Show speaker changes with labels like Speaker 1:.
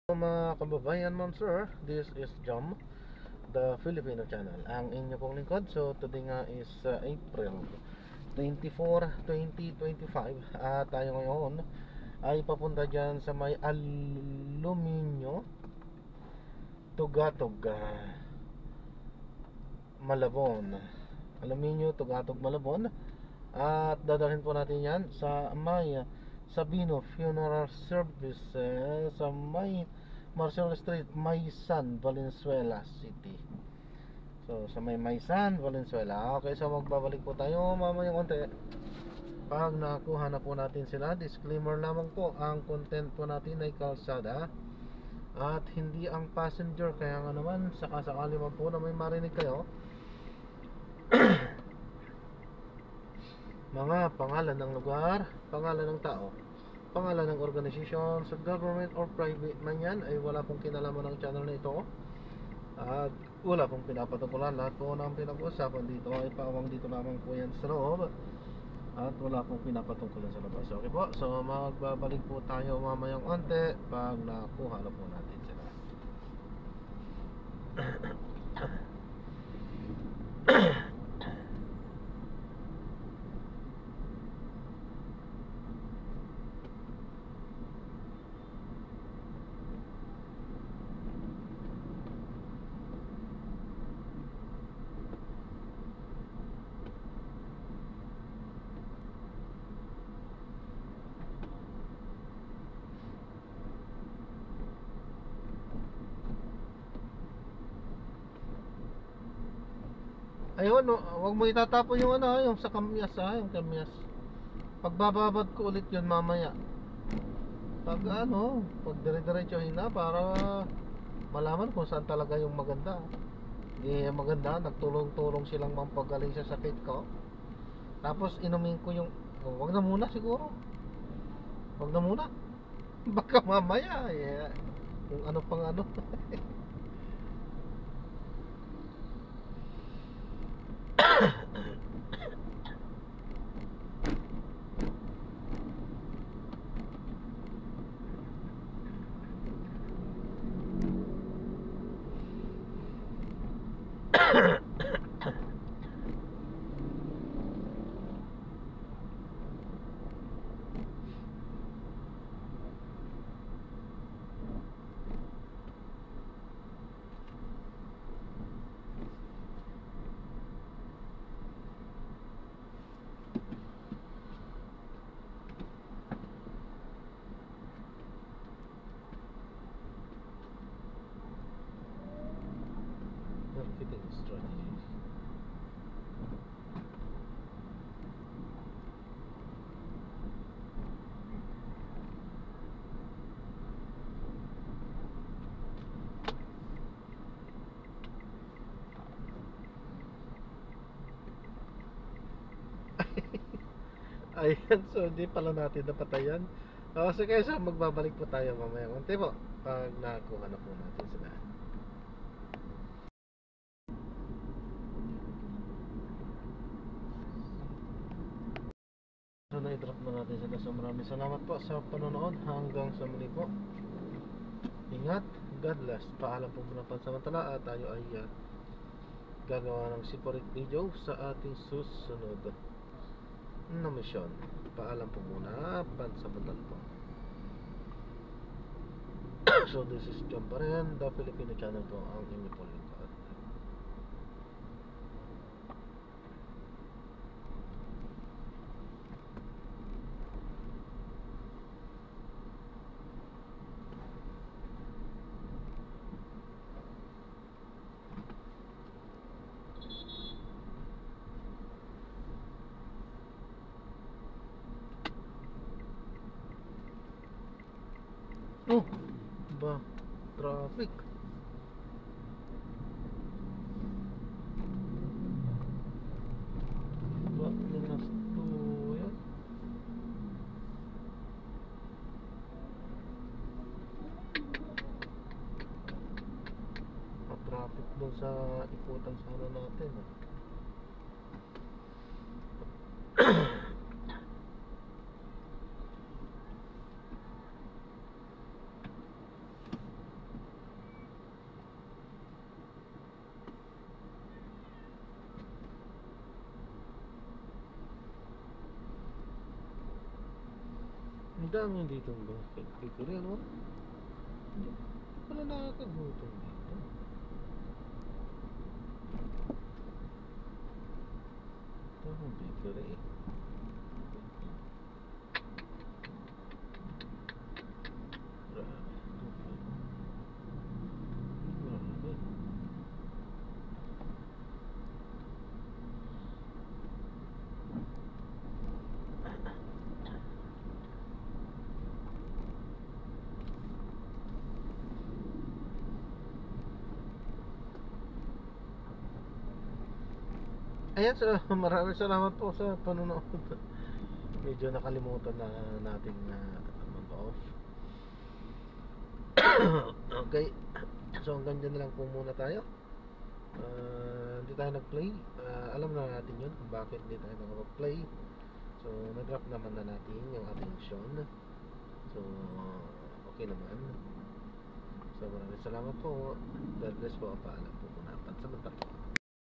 Speaker 1: Mga kababayan, ma'am sir, this is Jom, the Filipino channel, ang inyo pong lingkod. So today nga is April 24, 2025. At tayo ngayon ay papunta dyan sa may Aluminio Tugatog, Malabon. Aluminio Tugatog, Malabon. At dadalhin po natin yan sa may Sabino Funeral Service sa may Marcelo Street, Maysan, Valenzuela City. So sa may Maysan, Valenzuela. Okay, so magbabalik po tayo mamayang konti. Pag nakuha na po natin sila, disclaimer lamang po, ang content po natin ay kalsada at hindi ang passenger. Kaya nga naman, sakasakali man po na may marinig kayo mga pangalan ng lugar, pangalan ng tao, pangalan ng organisasyon sa government or private man yan, ay wala pong kinalaman ng channel na ito. At wala pong pinapatukulan. Lahat po ng pinag-uusapan dito ay pawang dito lamang po yan sa loob. At wala pong pinapatungkulan sa labas. Okay po, so magbabalik po tayo mamayang onte pag nakuha na po natin sila. Ayun, wag mo itatapon yung yung sa kamyas yung kamyas. Pagbababad ko ulit yun mamaya. Pag pag dire-diretsohin na para malaman kung saan talaga yung maganda. Hindi maganda, nagtulong-tulong silang mampagaling sa sakit ko. Tapos inumin ko yung, wag na muna siguro. Wag na muna. Baka mamaya, yung ano pang ano. Marketing strategy. Ayan, so hindi pala natin napatayan. So kaya so magbabalik po tayo mamaya. Unti po, pag nakuha na po natin sila. So na-drop na natin sila. So maraming salamat po sa panonood. Hanggang sa muli po. Ingat, God bless. Paalam po muna pansamantala at tayo ay gagawa ng separate video sa ating susunod na misyon. Paalam po muna pansamantala po. So this is John pa rin, the Filipino channel po, ang inyo po lingkod. Oh, ba, traffic. Ba, linas to yan. Traffic doon sa ikutan sa natin. dami dito ba? Bakery, ano? Hindi pala nakakagutom dito. Ito, bakery. Grabe. Grabe. Ayan, maraming salamat po sa panonood. Medyo nakalimutan na natin na mag-off. Okay. So hanggang dyan na lang po muna tayo. Hindi tayo nag-play. Alam na natin yun kung bakit hindi tayo nag-play. So nag-drop naman na natin yung ating Sean. So okay naman. So maraming salamat po. God bless po. Paalam po muna. Pansamantala.